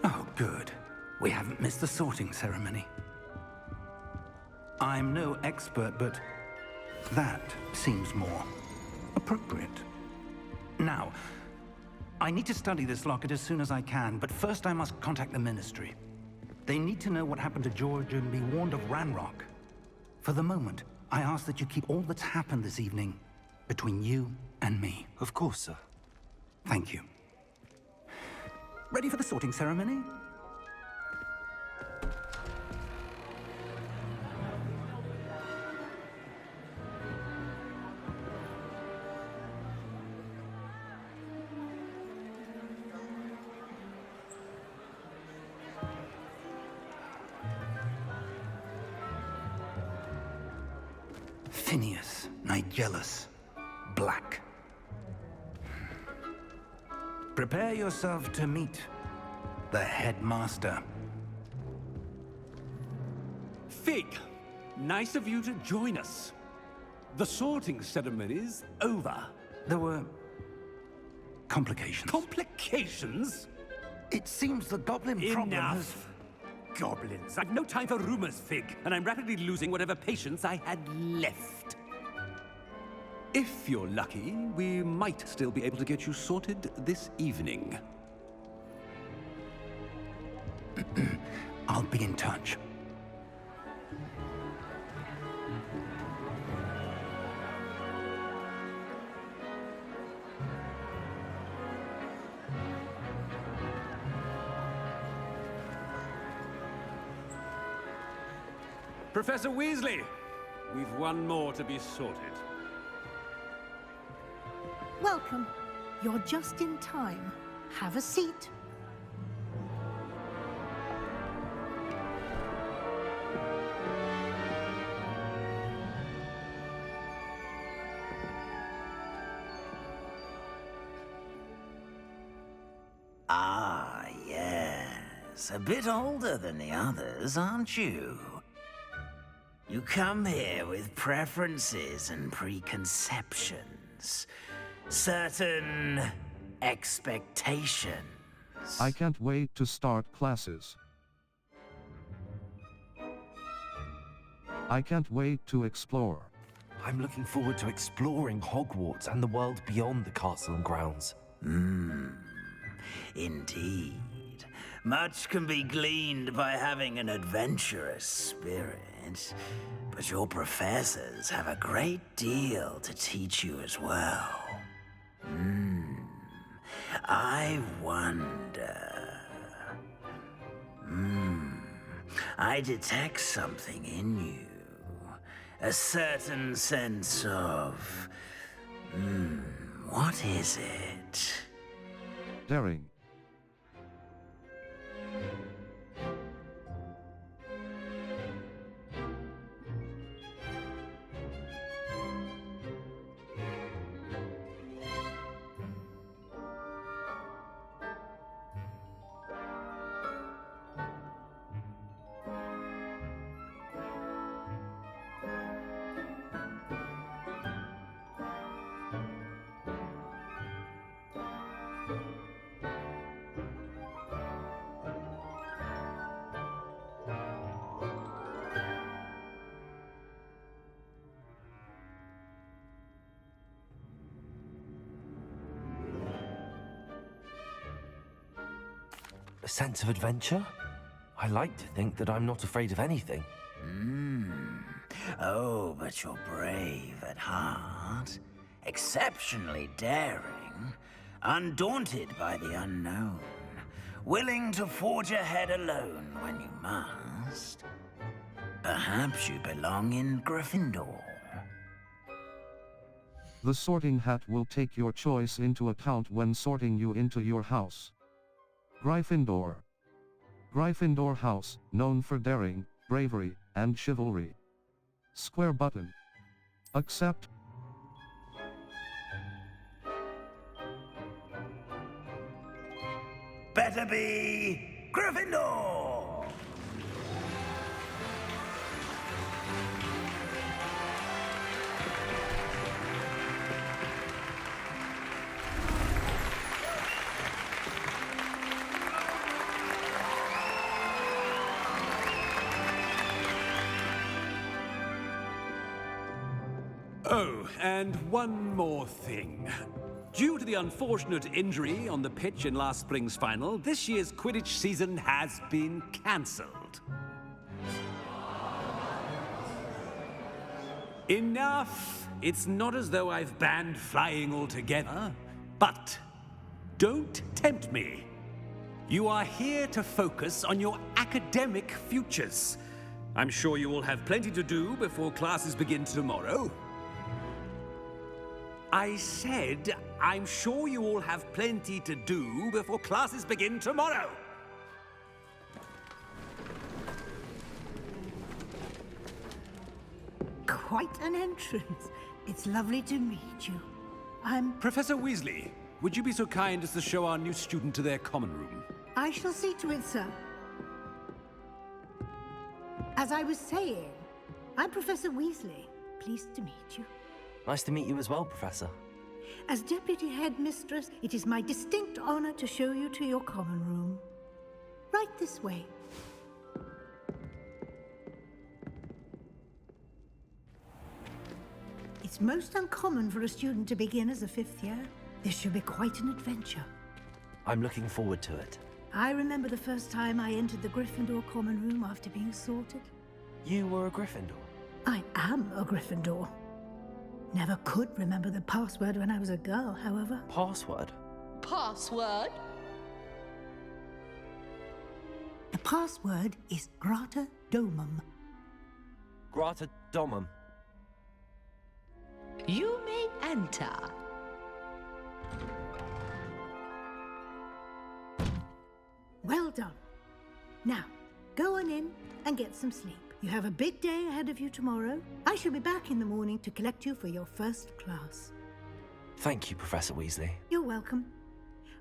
Oh, good. We haven't missed the sorting ceremony. I'm no expert, but that seems more appropriate. Now, I need to study this locket as soon as I can, but first I must contact the Ministry. They need to know what happened to George and be warned of Ranrock. For the moment, I ask that you keep all that's happened this evening between you and me. Of course, sir. Thank you. Ready for the sorting ceremony? Phineas, Nigellus, Black. Prepare yourself to meet the headmaster. Fig, nice of you to join us. The sorting ceremony's over. There were complications. Complications? It seems the goblin problem has... Enough! Goblins. I've no time for rumors, Fig, and I'm rapidly losing whatever patience I had left. If you're lucky, we might still be able to get you sorted this evening. I'll be in touch. Professor Weasley, we've one more to be sorted. Welcome. You're just in time. Have a seat. Ah, yes. A bit older than the others, aren't you? You come here with preferences and preconceptions. Certain expectations. I can't wait to start classes. I can't wait to explore. I'm looking forward to exploring Hogwarts and the world beyond the castle and grounds. Indeed. Much can be gleaned by having an adventurous spirit, but your professors have a great deal to teach you as well. I wonder... I detect something in you. A certain sense of... what is it? Daring. A sense of adventure? I like to think that I'm not afraid of anything. Oh, but you're brave at heart. Exceptionally daring. Undaunted by the unknown. Willing to forge ahead alone when you must. Perhaps you belong in Gryffindor. The sorting hat will take your choice into account when sorting you into your house. Gryffindor. Gryffindor House, known for daring, bravery, and chivalry. Square button. Accept. Better be Gryffindor! Oh, and one more thing. Due to the unfortunate injury on the pitch in last spring's final, this year's Quidditch season has been cancelled. Enough! It's not as though I've banned flying altogether, but don't tempt me. You are here to focus on your academic futures. I'm sure you will have plenty to do before classes begin tomorrow. I said, I'm sure you all have plenty to do before classes begin tomorrow. Quite an entrance. It's lovely to meet you. Professor Weasley, would you be so kind as to show our new student to their common room? I shall see to it, sir. As I was saying, I'm Professor Weasley. Pleased to meet you. Nice to meet you as well, Professor. As Deputy Headmistress, it is my distinct honor to show you to your common room. Right this way. It's most uncommon for a student to begin as a fifth year. This should be quite an adventure. I'm looking forward to it. I remember the first time I entered the Gryffindor common room after being sorted. You were a Gryffindor? I am a Gryffindor. Never could remember the password when I was a girl, however. Password? Password? The password is Grata Domum. Grata Domum. You may enter. Well done. Now, go on in and get some sleep. You have a big day ahead of you tomorrow. I shall be back in the morning to collect you for your first class. Thank you, Professor Weasley. You're welcome.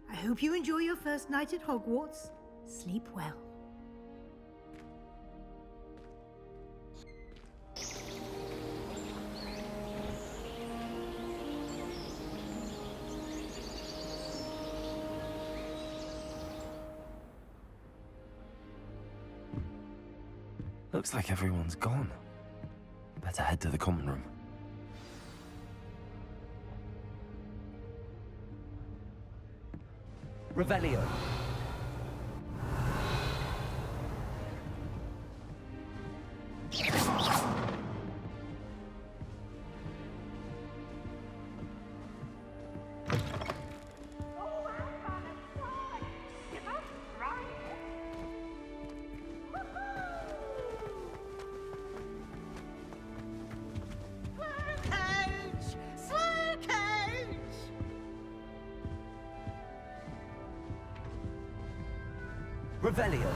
I hope you enjoy your first night at Hogwarts. Sleep well. Looks like everyone's gone. Better head to the common room. Revelio. Revelio.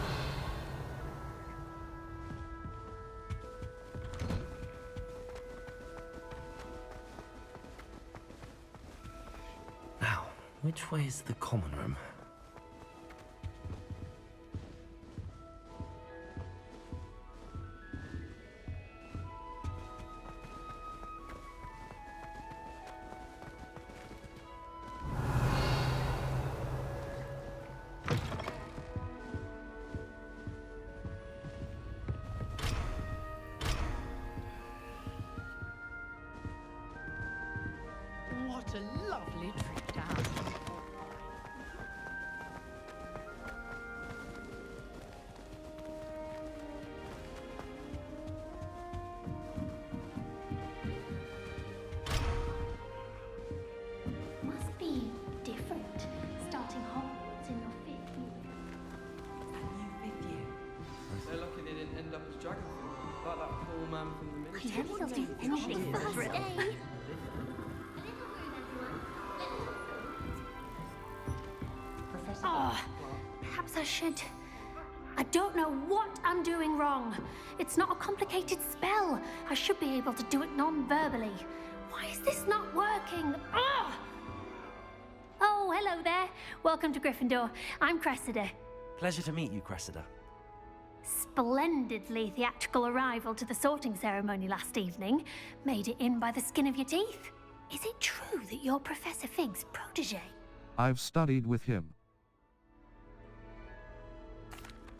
Now, which way is the common room? What a lovely trip down. Must be different, starting Hogwarts in your fifth year. They're lucky they didn't end up as Dragonfly, like that poor man from the I ministry. hope they'll do anything first day. Oh, perhaps I should. I don't know what I'm doing wrong. It's not a complicated spell. I should be able to do it non-verbally. Why is this not working? Ah! Oh, hello there. Welcome to Gryffindor. I'm Cressida. Pleasure to meet you, Cressida. Splendidly theatrical arrival to the sorting ceremony last evening. Made it in by the skin of your teeth. Is it true that you're Professor Fig's protege? I've studied with him.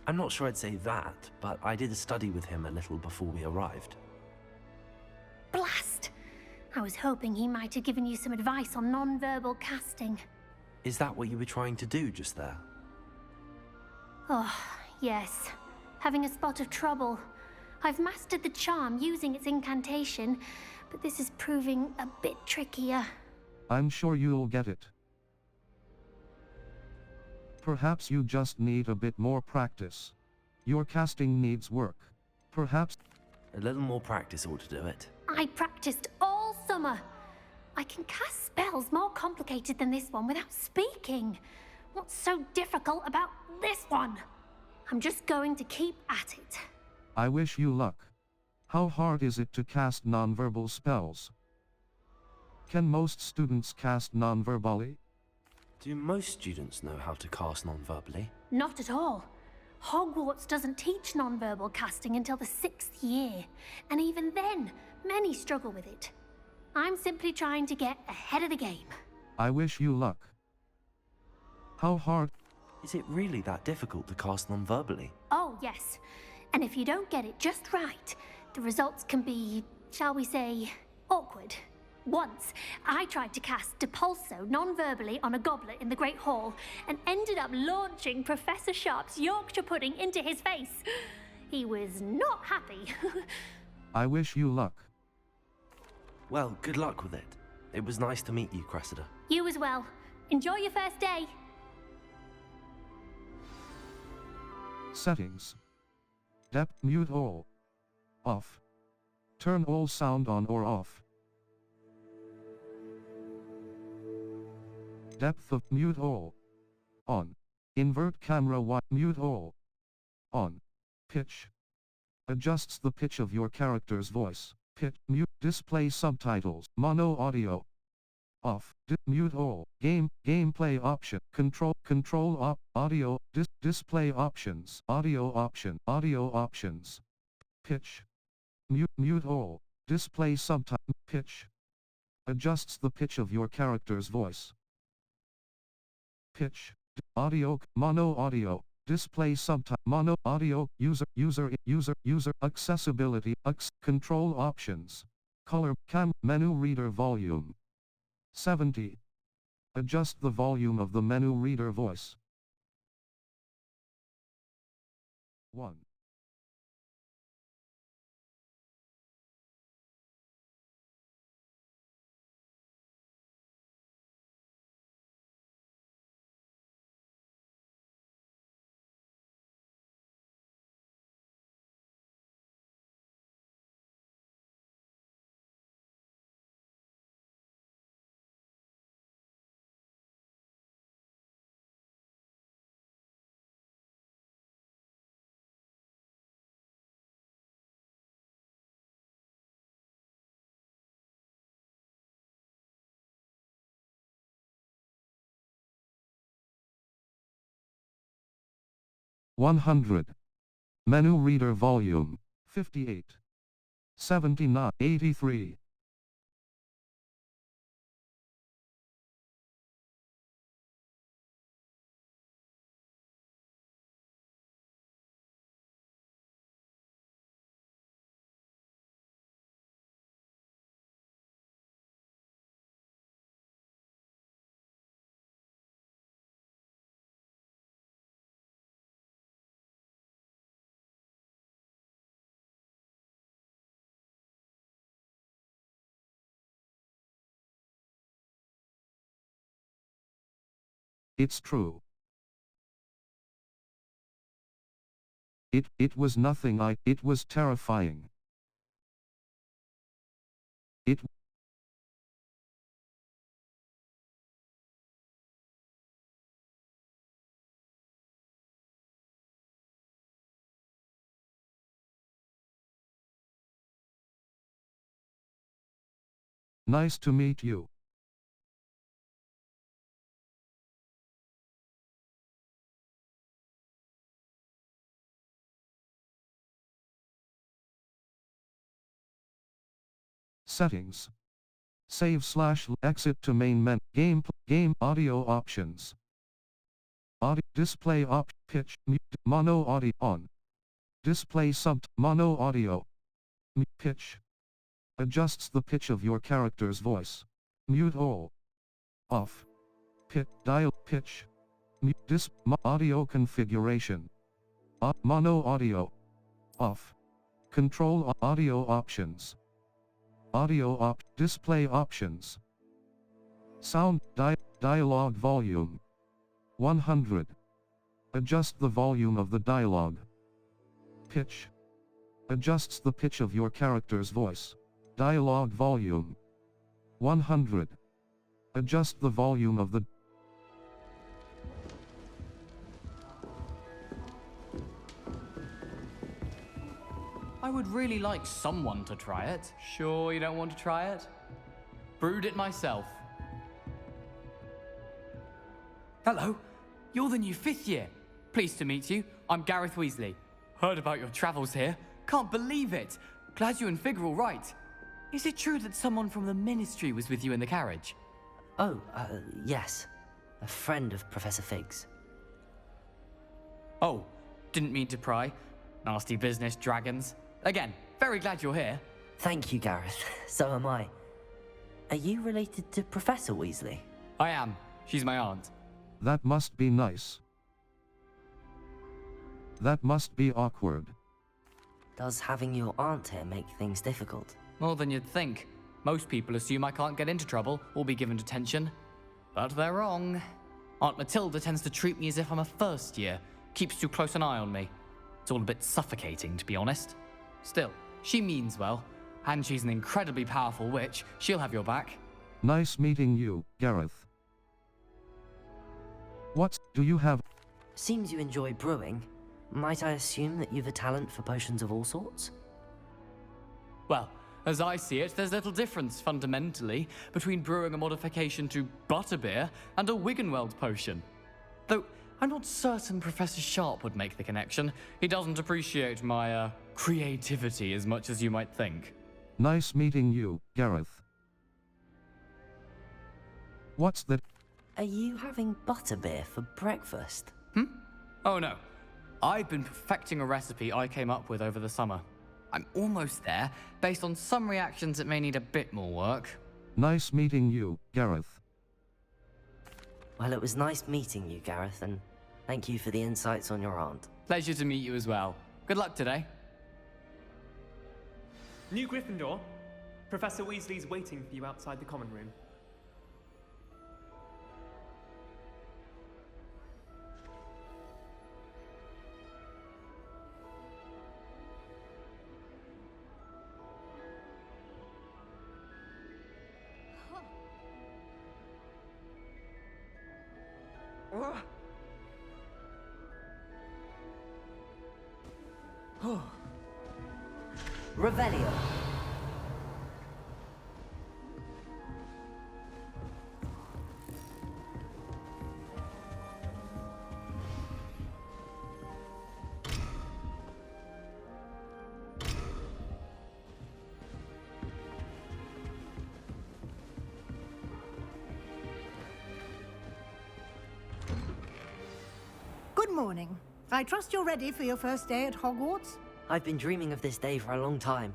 I'm not sure I'd say that, but I did study with him a little before we arrived. Blast! I was hoping he might have given you some advice on non-verbal casting. Is that what you were trying to do just there? Oh, yes. Having a spot of trouble. I've mastered the charm using its incantation, but this is proving a bit trickier. I'm sure you'll get it. Perhaps you just need a bit more practice. Your casting needs work. Perhaps... A little more practice ought to do it. I practiced all summer. I can cast spells more complicated than this one without speaking. What's so difficult about this one? I'm just going to keep at it. I wish you luck. How hard is it to cast nonverbal spells? Can most students cast nonverbally? Do most students know how to cast non-verbally? Not at all. Hogwarts doesn't teach nonverbal casting until the 6th year, and even then, many struggle with it. I'm simply trying to get ahead of the game. I wish you luck. How hard? Is it really that difficult to cast non-verbally? Oh, yes. And if you don't get it just right, the results can be, shall we say, awkward. Once, I tried to cast Depulso non-verbally on a goblet in the Great Hall and ended up launching Professor Sharp's Yorkshire pudding into his face. He was not happy. I wish you luck. Well, good luck with it. It was nice to meet you, Cressida. You as well. Enjoy your first day. Settings. Depth mute all. Off. Turn all sound on or off. Depth of mute all. On. Invert camera wide mute all. On. Pitch. Adjusts the pitch of your character's voice. Pitch mute display subtitles. Mono audio. Off. Mute all. Gameplay option. Control op. Audio. Display options. Audio options. Pitch. Mute all. Display subtitle. Pitch. Adjusts the pitch of your character's voice. Pitch. Audio. Mono audio. Display subtitle. Mono audio. User accessibility. Control options. Color. Cam. Menu reader volume. 70. Adjust the volume of the menu reader voice. 1. $100. Menu reader volume. 58. 79. 83. It's true. It was nothing. It was terrifying. It Nice to meet you. Settings. Save/exit to main menu. Game audio options. Audio display pitch mute mono audio on. Display mono audio. Pitch. Adjusts the pitch of your character's voice. Mute all. Off. Dial pitch. Audio configuration. Mono audio. Off. Control audio options. Display options. Sound dialogue volume. 100. Adjust the volume of the dialogue. Pitch. Adjusts the pitch of your character's voice. Dialogue volume. 100. Adjust the volume of the I would really like someone to try it. Sure you don't want to try it? Brewed it myself. Hello, you're the new 5th year. Pleased to meet you. I'm Gareth Weasley. Heard about your travels here. Can't believe it. Glad you and Fig are all right. Is it true that someone from the Ministry was with you in the carriage? Oh, yes. A friend of Professor Fig's. Oh, didn't mean to pry. Nasty business, dragons. Again, very glad you're here. Thank you, Gareth. So am I. Are you related to Professor Weasley? I am. She's my aunt. That must be nice. That must be awkward. Does having your aunt here make things difficult? More than you'd think. Most people assume I can't get into trouble or be given detention. But they're wrong. Aunt Matilda tends to treat me as if I'm a first year. Keeps too close an eye on me. It's all a bit suffocating, to be honest. Still, she means well. And she's an incredibly powerful witch. She'll have your back. Nice meeting you, Gareth. What do you have? Seems you enjoy brewing. Might I assume that you've a talent for potions of all sorts? Well, as I see it, there's little difference, fundamentally, between brewing a modification to butterbeer and a Wiggenweld potion. Though, I'm not certain Professor Sharp would make the connection. He doesn't appreciate my, creativity as much as you might think. Nice meeting you, Gareth. What's that? Are you having butterbeer for breakfast? Oh no. I've been perfecting a recipe I came up with over the summer. I'm almost there. Based on some reactions, it may need a bit more work. Nice meeting you, Gareth. Well, it was nice meeting you, Gareth, and thank you for the insights on your aunt. Pleasure to meet you as well. Good luck today. New Gryffindor. Professor Weasley's waiting for you outside the common room. Revelio. Good morning. I trust you're ready for your first day at Hogwarts? I've been dreaming of this day for a long time.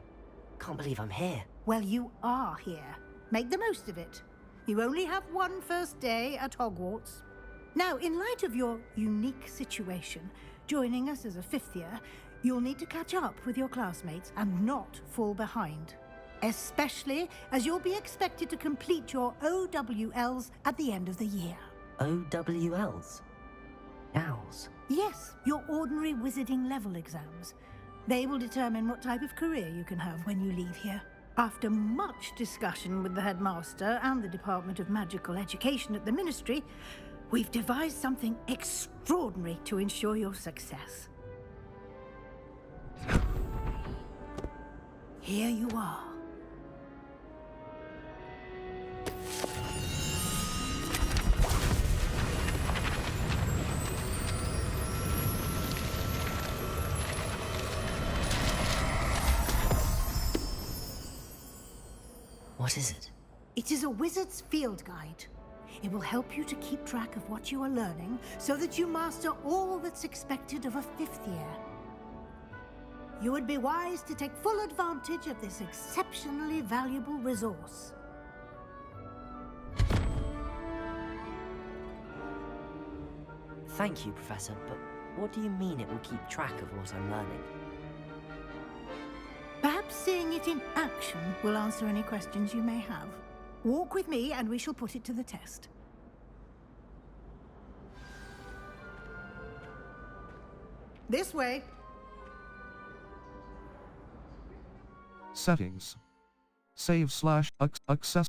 Can't believe I'm here. Well, you are here. Make the most of it. You only have one first day at Hogwarts. Now, in light of your unique situation, joining us as a 5th year, you'll need to catch up with your classmates and not fall behind. Especially as you'll be expected to complete your OWLs at the end of the year. OWLs? Owls? Yes, your ordinary wizarding level exams. They will determine what type of career you can have when you leave here. After much discussion with the headmaster and the Department of Magical Education at the Ministry, we've devised something extraordinary to ensure your success. Here you are. What is it? It is a wizard's field guide. It will help you to keep track of what you are learning so that you master all that's expected of a 5th year. you would be wise to take full advantage of this exceptionally valuable resource. Thank you, Professor, but what do you mean it will keep track of what I'm learning? Perhaps seeing it in action will answer any questions you may have. Walk with me and we shall put it to the test. This way. Settings. Save slash access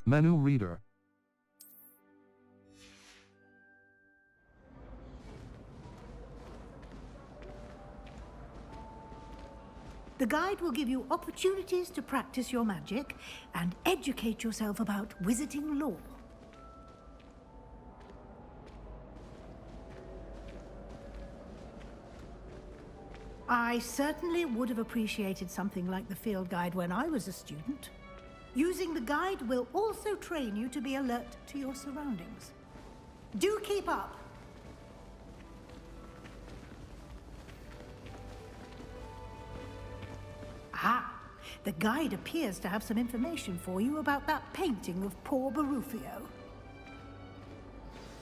menu reader. The guide will give you opportunities to practice your magic and educate yourself about wizarding lore. I certainly would have appreciated something like the field guide when I was a student. Using the guide will also train you to be alert to your surroundings. Do keep up! Ah, the guide appears to have some information for you about that painting of poor Barufio.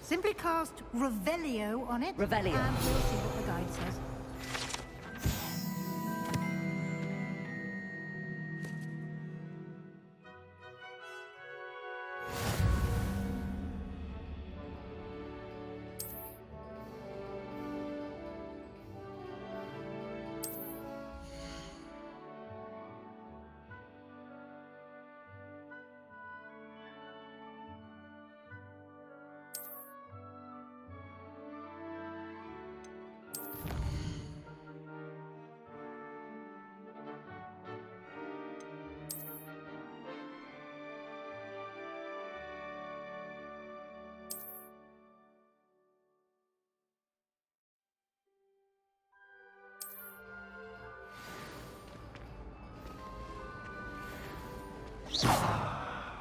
Simply cast Revelio on it, Revelio. and we'll see what the guide says.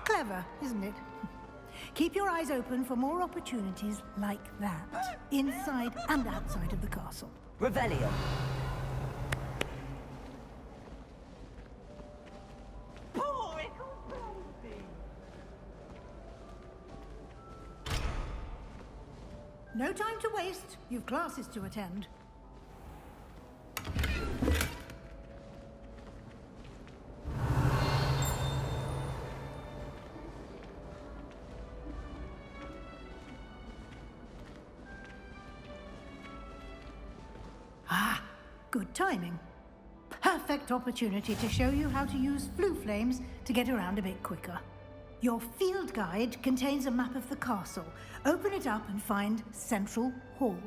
Clever, isn't it? Keep your eyes open for more opportunities like that, inside and outside of the castle. Revelio. No time to waste. You've classes to attend. Ah, good timing. Perfect opportunity to show you how to use flue flames to get around a bit quicker. Your field guide contains a map of the castle. Open it up and find Central Hall.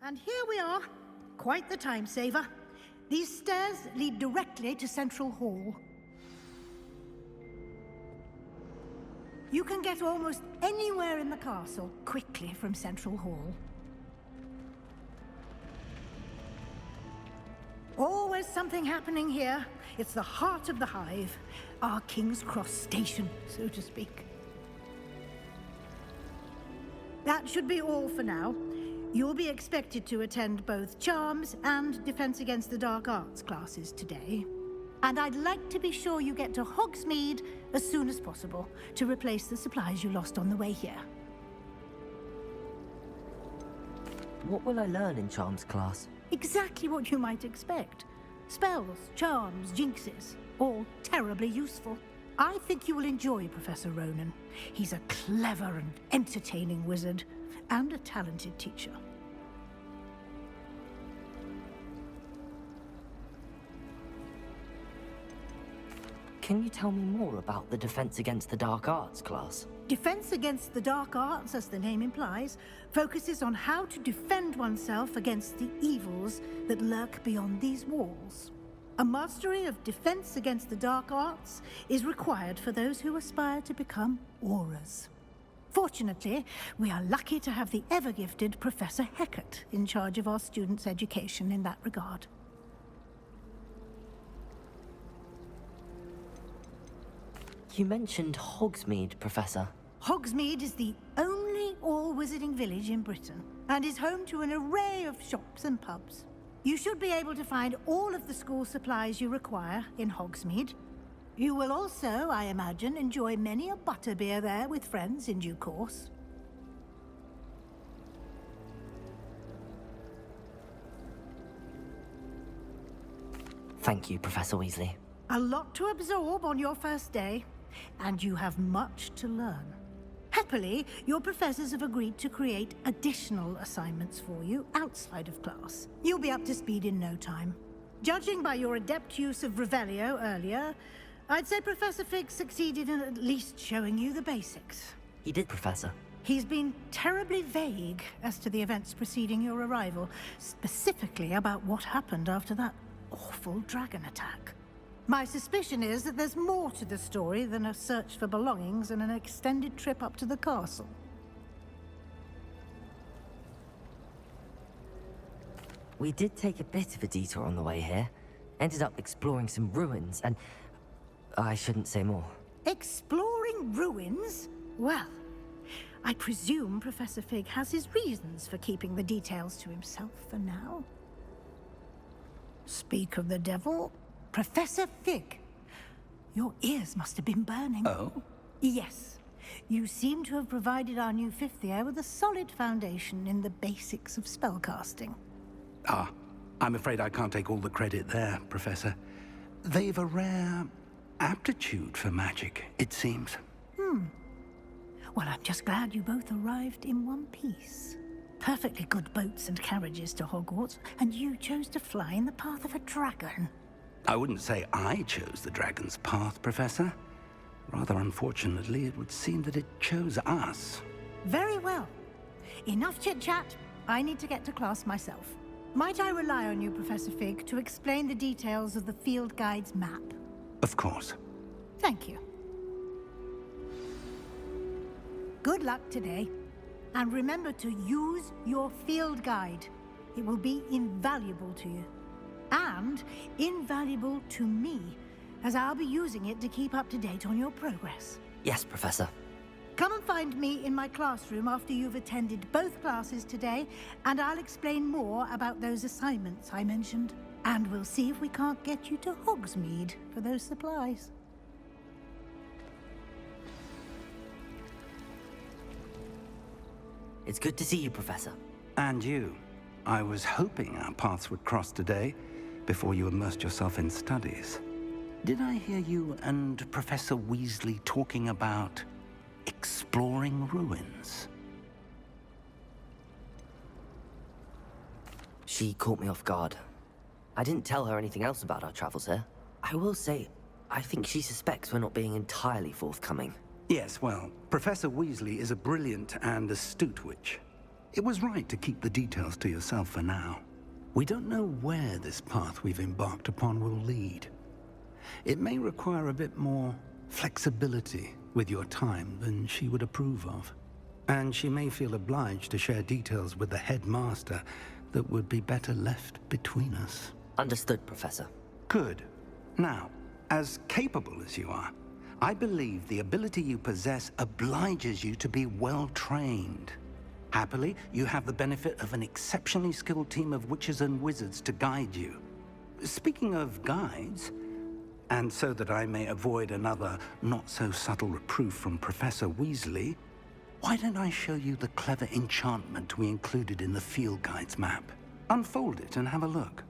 And here we are. Quite the time saver. These stairs lead directly to Central Hall. You can get almost anywhere in the castle quickly from Central Hall. Always something happening here. It's the heart of the hive. Our King's Cross station, so to speak. That should be all for now. You'll be expected to attend both Charms and Defense Against the Dark Arts classes today. And I'd like to be sure you get to Hogsmeade as soon as possible to replace the supplies you lost on the way here. What will I learn in Charms class? Exactly what you might expect. Spells, charms, jinxes, all terribly useful. I think you will enjoy Professor Ronan. He's a clever and entertaining wizard, and a talented teacher. Can you tell me more about the Defense Against the Dark Arts class? Defense Against the Dark Arts, as the name implies, focuses on how to defend oneself against the evils that lurk beyond these walls. A mastery of Defense Against the Dark Arts is required for those who aspire to become Aurors. Fortunately, we are lucky to have the ever-gifted Professor Hecat in charge of our students' education in that regard. You mentioned Hogsmeade, Professor. Hogsmeade is the only all-wizarding village in Britain, and is home to an array of shops and pubs. You should be able to find all of the school supplies you require in Hogsmeade. You will also, I imagine, enjoy many a butterbeer there with friends in due course. Thank you, Professor Weasley. A lot to absorb on your first day, and you have much to learn. Happily, your professors have agreed to create additional assignments for you outside of class. You'll be up to speed in no time. Judging by your adept use of Revelio earlier, I'd say Professor Fig succeeded in at least showing you the basics. He did, Professor. He's been terribly vague as to the events preceding your arrival, specifically about what happened after that awful dragon attack. My suspicion is that there's more to the story than a search for belongings and an extended trip up to the castle. We did take a bit of a detour on the way here. Ended up exploring some ruins and... I shouldn't say more. Exploring ruins? Well, I presume Professor Fig has his reasons for keeping the details to himself for now. Speak of the devil, Professor Fig, your ears must have been burning. Oh? Yes. You seem to have provided our new fifth year with a solid foundation in the basics of spellcasting. Ah, I'm afraid I can't take all the credit there, Professor. They've a rare aptitude for magic, it seems. Well, I'm just glad you both arrived in one piece. Perfectly good boats and carriages to Hogwarts, and you chose to fly in the path of a dragon. I wouldn't say I chose the dragon's path, Professor. Rather unfortunately, it would seem that it chose us. Very well. Enough chit-chat. I need to get to class myself. Might I rely on you, Professor Fig, to explain the details of the field guide's map? Of course. Thank you. Good luck today. And remember to use your field guide. It will be invaluable to you. And invaluable to me, as I'll be using it to keep up to date on your progress. Yes, Professor. Come and find me in my classroom after you've attended both classes today, and I'll explain more about those assignments I mentioned. And we'll see if we can't get you to Hogsmeade for those supplies. It's good to see you, Professor. And you. I was hoping our paths would cross today, before you immersed yourself in studies. Did I hear you and Professor Weasley talking about exploring ruins? She caught me off guard. I didn't tell her anything else about our travels here. I will say, I think she suspects we're not being entirely forthcoming. Yes, well, Professor Weasley is a brilliant and astute witch. It was right to keep the details to yourself for now. We don't know where this path we've embarked upon will lead. It may require a bit more flexibility with your time than she would approve of. And she may feel obliged to share details with the headmaster that would be better left between us. Understood, Professor. Good. Now, as capable as you are, I believe the ability you possess obliges you to be well trained. Happily, you have the benefit of an exceptionally skilled team of witches and wizards to guide you. Speaking of guides, and so that I may avoid another not-so-subtle reproof from Professor Weasley, why don't I show you the clever enchantment we included in the field guide's map? Unfold it and have a look.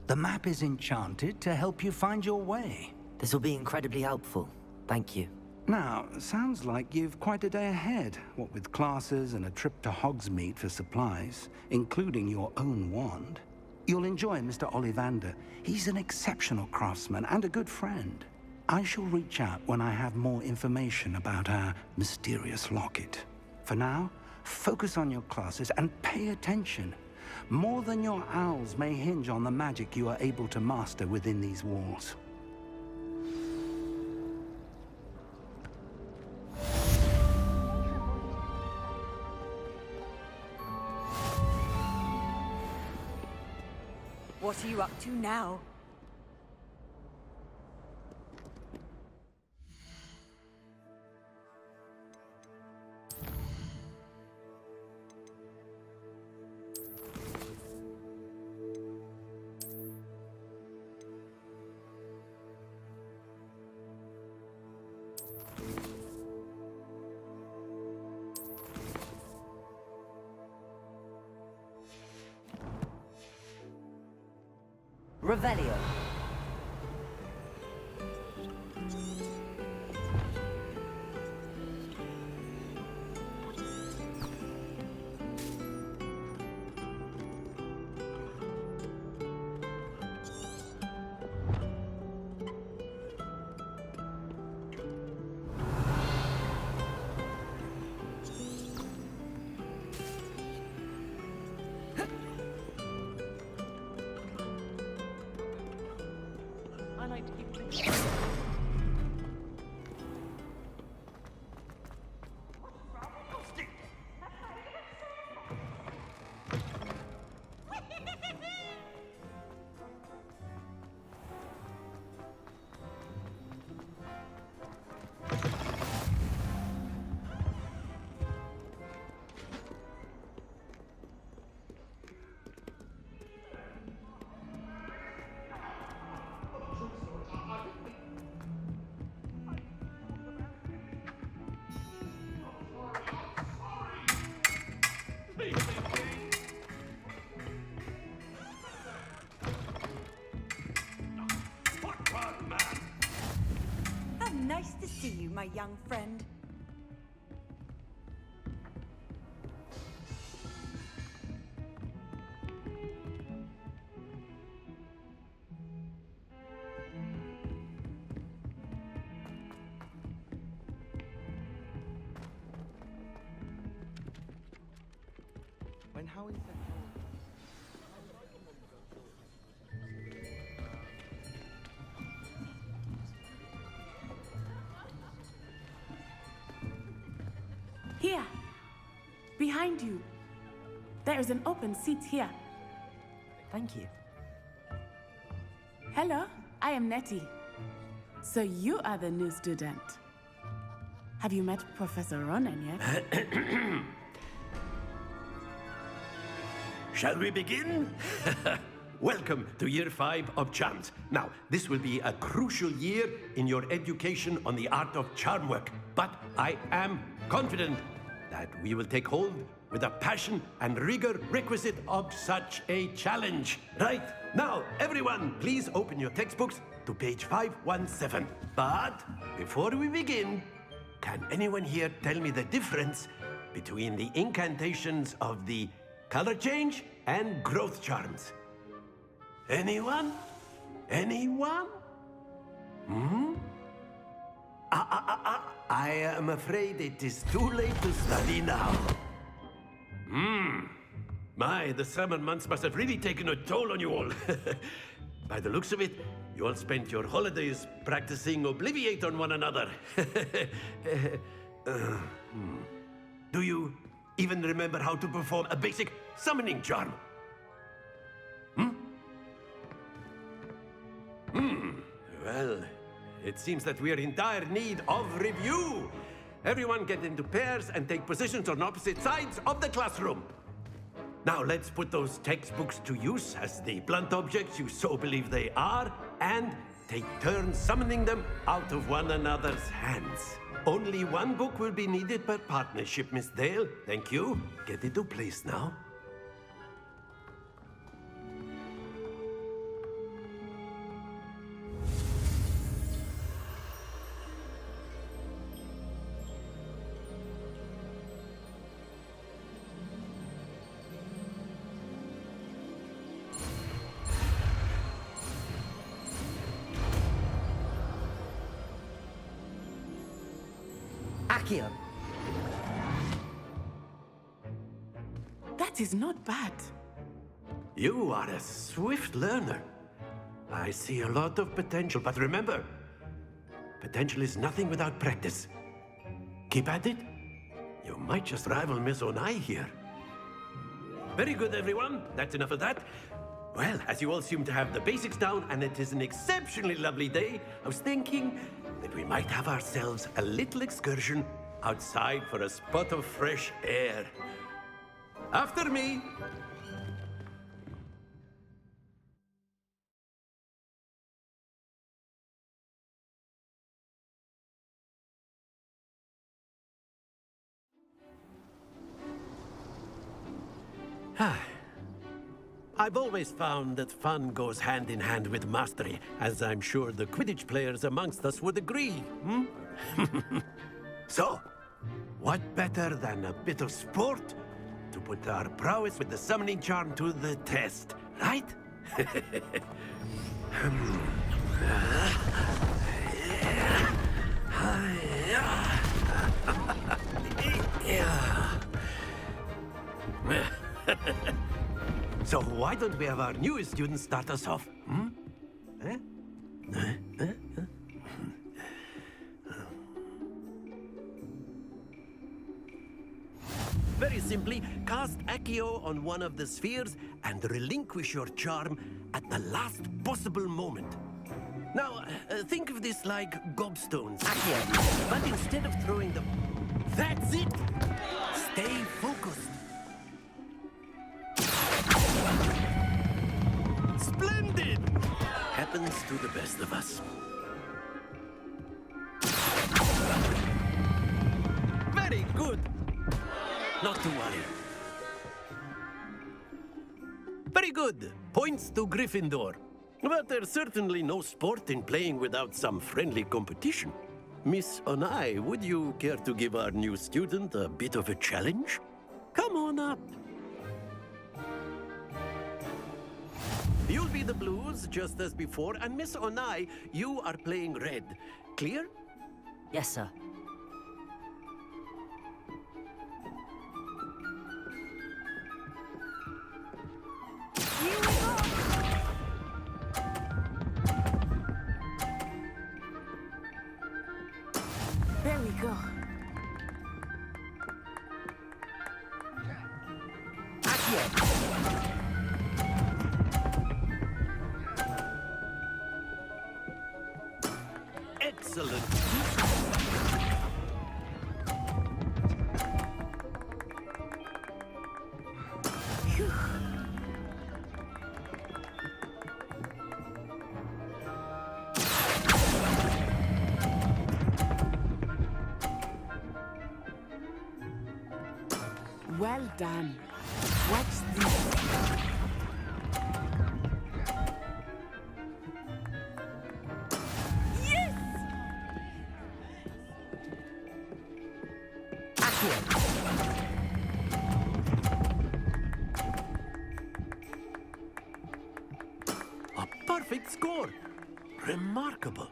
The map is enchanted to help you find your way. This will be incredibly helpful. Thank you. Now, sounds like you've quite a day ahead, what with classes and a trip to Hogsmeade for supplies, including your own wand. You'll enjoy Mr. Ollivander. He's an exceptional craftsman and a good friend. I shall reach out when I have more information about our mysterious locket. For now, focus on your classes and pay attention. More than your owls may hinge on the magic you are able to master within these walls. What are you up to now? Revelio. Nice to see you, my young friend. When Howie said... Here, behind you. There is an open seat here. Thank you. Hello, I am Nettie. So you are the new student. Have you met Professor Ronan yet? Shall we begin? Welcome to Year 5 of Charms. Now, this will be a crucial year in your education on the art of charm work, but I am confident that we will take hold with the passion and rigor requisite of such a challenge. Right, now, everyone, please open your textbooks to page 517. But before we begin, can anyone here tell me the difference between the incantations of the color change, and growth charms. Anyone? Anyone? Hmm? I am afraid it is too late to study now. The summer months must have really taken a toll on you all. By the looks of it, you all spent your holidays practicing Obliviate on one another. Do you even remember how to perform a basic summoning charm? Well, it seems that we are in dire need of review. Everyone get into pairs and take positions on opposite sides of the classroom. Now let's put those textbooks to use as the blunt objects you so believe they are, and take turns summoning them out of one another's hands. Only one book will be needed per partnership, Miss Dale. Thank you. Get into place now. Accio! That is not bad. You are a swift learner. I see a lot of potential, but remember, potential is nothing without practice. Keep at it. You might just rival Miss Onai here. Very good, everyone. That's enough of that. Well, as you all seem to have the basics down, and it is an exceptionally lovely day, I was thinking that we might have ourselves a little excursion outside for a spot of fresh air. After me! I've always found that fun goes hand in hand with mastery, as I'm sure the Quidditch players amongst us would agree, So, what better than a bit of sport to put our prowess with the summoning charm to the test, right? So why don't we have our newest student start us off? Very simply, cast Accio on one of the spheres and relinquish your charm at the last possible moment. Now, think of this like gobstones, Accio, but instead of throwing them... That's it! Stay focused. Splendid! Happens to the best of us. Very good! Not to worry. Very good. Points to Gryffindor. But there's certainly no sport in playing without some friendly competition. Miss Onai, would you care to give our new student a bit of a challenge? Come on up. You'll be the blues, just as before, and Miss Onai, you are playing red. Clear? Yes, sir. There we go. Excellent. Well done. Watch this. perfect score. Remarkable.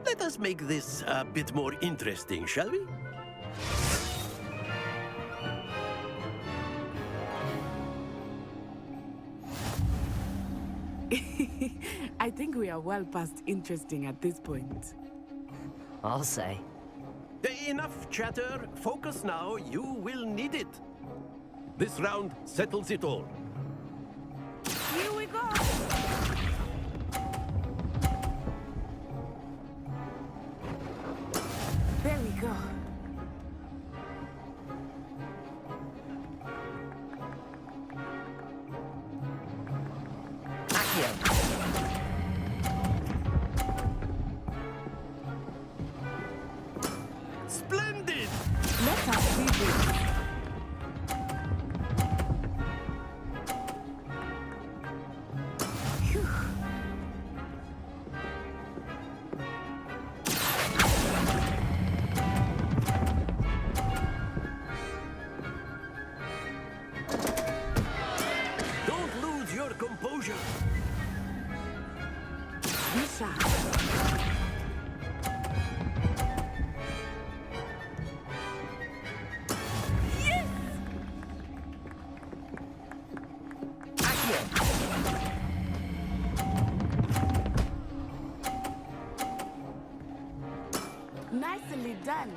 Let us make this a bit more interesting, shall we? I think we are well past interesting at this point. I'll say. Enough chatter. Focus now. You will need it. This round settles it all. Here we go! There we go. Splendid! Let us see this. Phew. Don't lose your composure. Be sharp. Nicely done.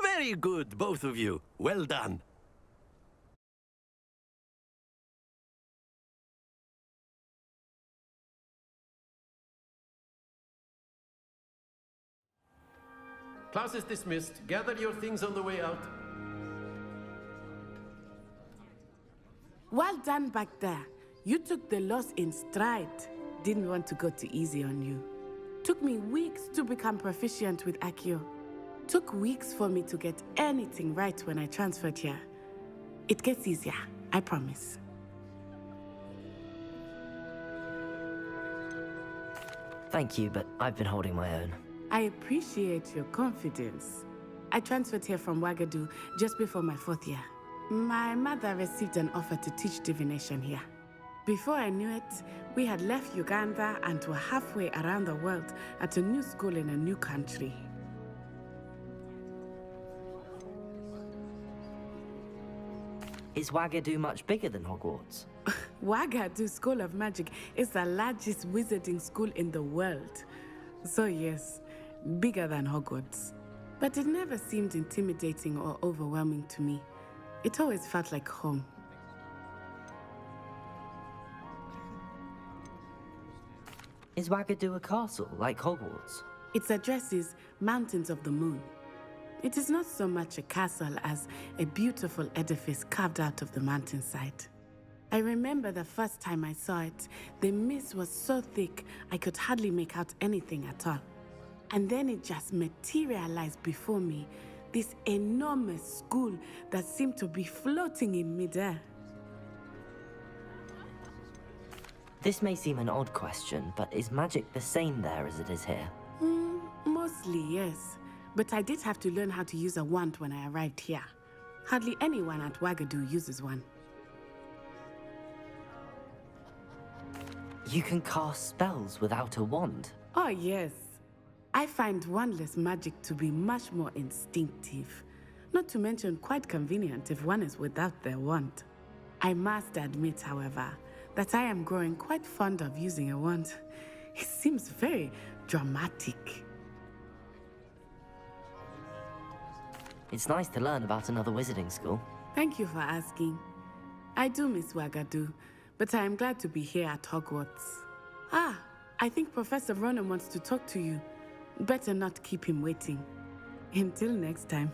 Very good, both of you. Well done. Class is dismissed. Gather your things on the way out. Well done back there. You took the loss in stride. Didn't want to go too easy on you. Took me weeks to become proficient with Accio. Took weeks for me to get anything right when I transferred here. It gets easier, I promise. Thank you, but I've been holding my own. I appreciate your confidence. I transferred here from Wagadu just before my 4th year. My mother received an offer to teach divination here. Before I knew it, we had left Uganda and were halfway around the world at a new school in a new country. Is Wagadu much bigger than Hogwarts? Wagadu School of Magic is the largest wizarding school in the world. So yes, bigger than Hogwarts. But it never seemed intimidating or overwhelming to me. It always felt like home. Is Wagadu a castle, like Hogwarts? Its address is Mountains of the Moon. It is not so much a castle as a beautiful edifice carved out of the mountainside. I remember the first time I saw it, the mist was so thick I could hardly make out anything at all. And then it just materialized before me, this enormous school that seemed to be floating in midair. This may seem an odd question, but is magic the same there as it is here? Mostly, yes. But I did have to learn how to use a wand when I arrived here. Hardly anyone at Wagadu uses one. You can cast spells without a wand? Oh, yes. I find wandless magic to be much more instinctive. Not to mention quite convenient if one is without their wand. I must admit, however, that I am growing quite fond of using a wand. It seems very dramatic. It's nice to learn about another wizarding school. Thank you for asking. I do miss Wagadu, but I am glad to be here at Hogwarts. Ah, I think Professor Ronan wants to talk to you. Better not keep him waiting. Until next time.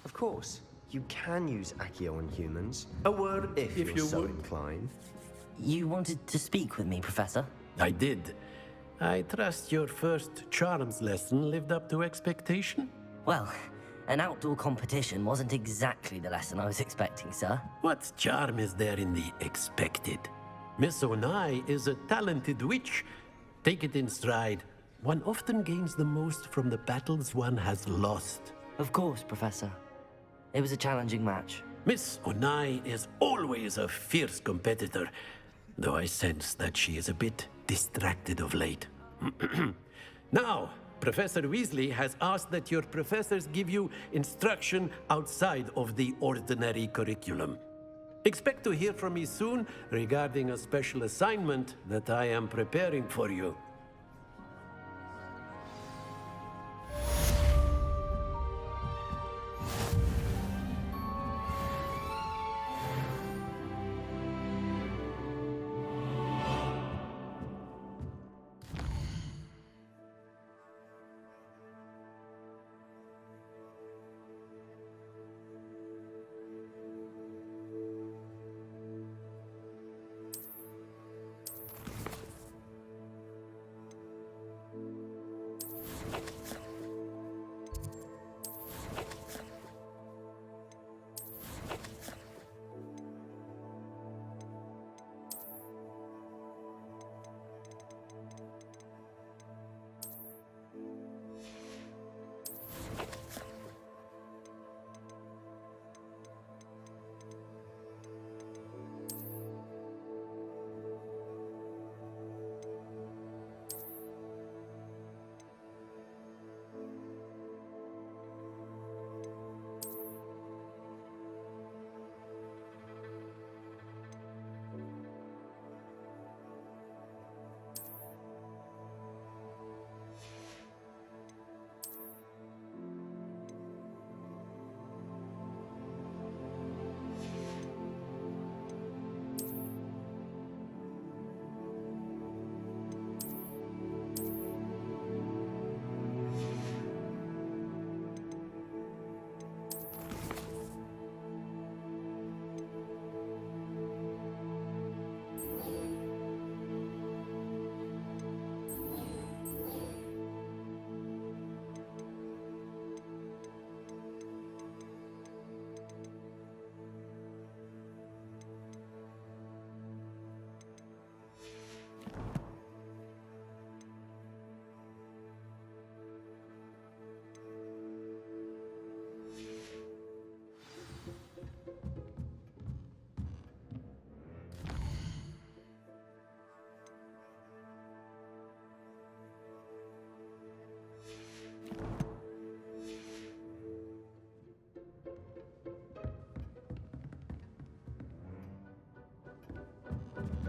Of course, you can use Accio on humans. A word if you're you so would. inclined. You wanted to speak with me, Professor? I did. I trust your first charms lesson lived up to expectation? Well, An outdoor competition wasn't exactly the lesson I was expecting, sir. What charm is there in the expected? Miss Onai is a talented witch. Take it in stride. One often gains the most from the battles one has lost. Of course, Professor. It was a challenging match. Miss Onai is always a fierce competitor, though I sense that she is a bit distracted of late. Now, Professor Weasley has asked that your professors give you instruction outside of the ordinary curriculum. Expect to hear from me soon regarding a special assignment that I am preparing for you.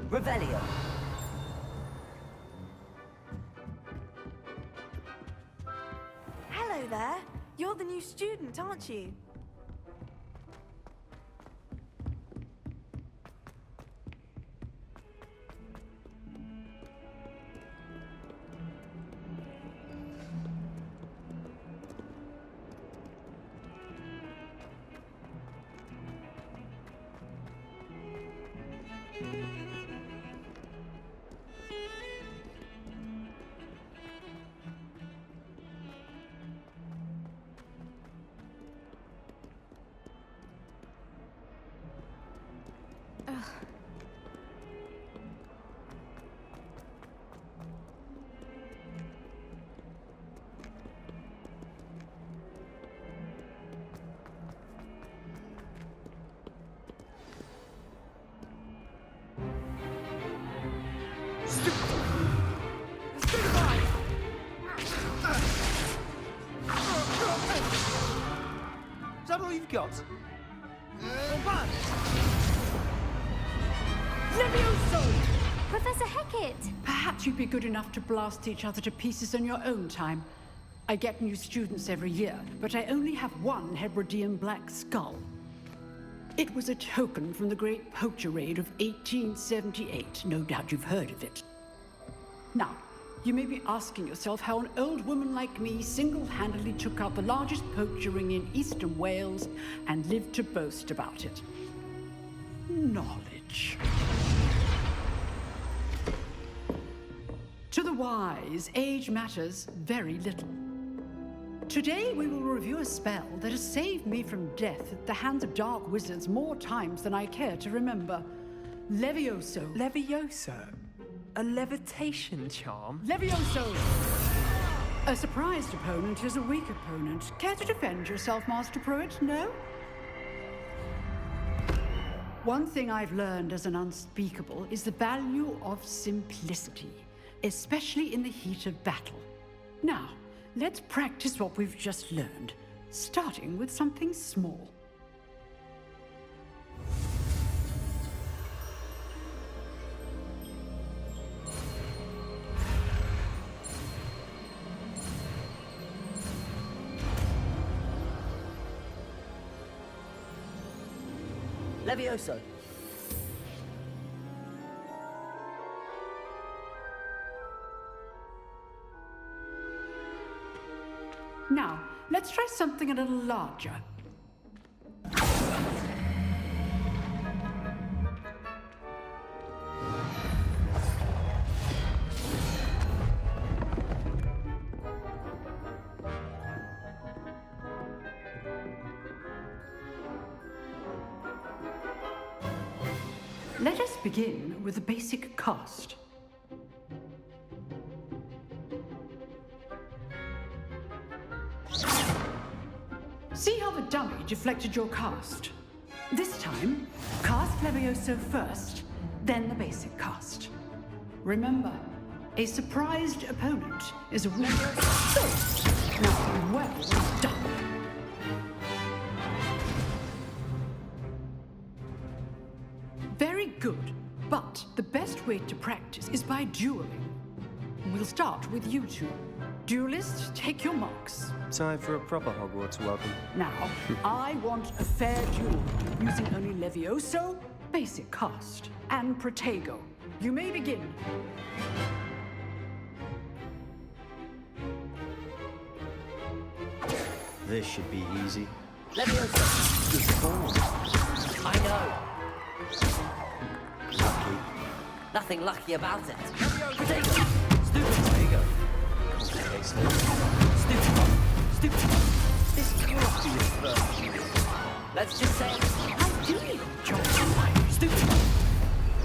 Revelio. Hello there. You're the new student, aren't you? Is that all you've got? Professor Hecat! Perhaps you'd be good enough to blast each other to pieces in your own time. I get new students every year, but I only have one Hebridean black skull. It was a token from the Great Poacher Raid of 1878. No doubt you've heard of it. Now, you may be asking yourself how an old woman like me single-handedly took out the largest poacher ring in eastern Wales and lived to boast about it. Knowledge. To the wise, age matters very little. Today we will review a spell that has saved me from death at the hands of dark wizards more times than I care to remember. Levioso. Levioso? A levitation charm? Levioso! A surprised opponent is a weak opponent. Care to defend yourself, Master Pruitt? No? One thing I've learned as an unspeakable is the value of simplicity, especially in the heat of battle. Now, let's practice what we've just learned, starting with something small. Levioso. Now, let's try something a little larger. Let us begin with a basic cast. See how the dummy deflected your cast? This time, cast Levioso first, then the basic cast. Remember, a surprised opponent is a weak. So, now, well done. Very good, but the best way to practice is by dueling. We'll start with you two. Duelists, take your marks. Time for a proper Hogwarts welcome. Now, I want a fair duel, using only Levioso, basic cast, and Protego. You may begin. This should be easy. Levioso. Good call. I know. Lucky. Nothing lucky about it. Protego. Stupid Protego. Excellent. Stupid. This can't be his first. Let's just say I do need a job. Stupid.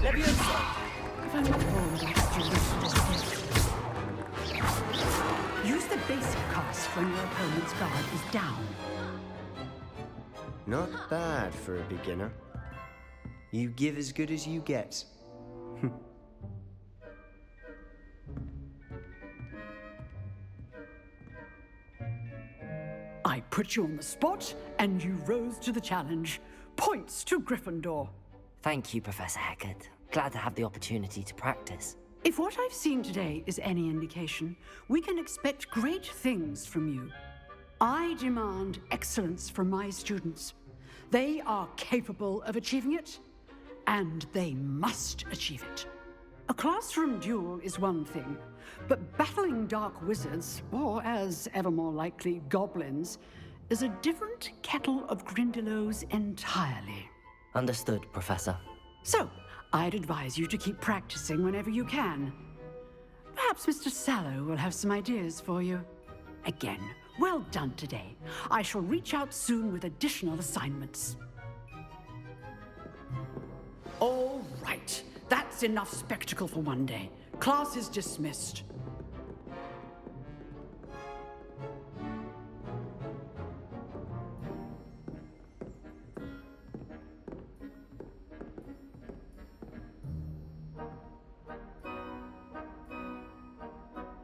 Levioso. If I'm not wrong, use the basic cast when your opponent's guard is down. Not bad for a beginner. You give as good as you get. I put you on the spot, and you rose to the challenge. Points to Gryffindor. Thank you, Professor Hecat. Glad to have the opportunity to practice. If what I've seen today is any indication, we can expect great things from you. I demand excellence from my students. They are capable of achieving it, and they must achieve it. A classroom duel is one thing, but battling dark wizards, or as ever more likely, goblins, is a different kettle of Grindylows entirely. Understood, Professor. So, I'd advise you to keep practicing whenever you can. Perhaps Mr. Sallow will have some ideas for you. Again, well done today. I shall reach out soon with additional assignments. All right. That's enough spectacle for one day. Class is dismissed.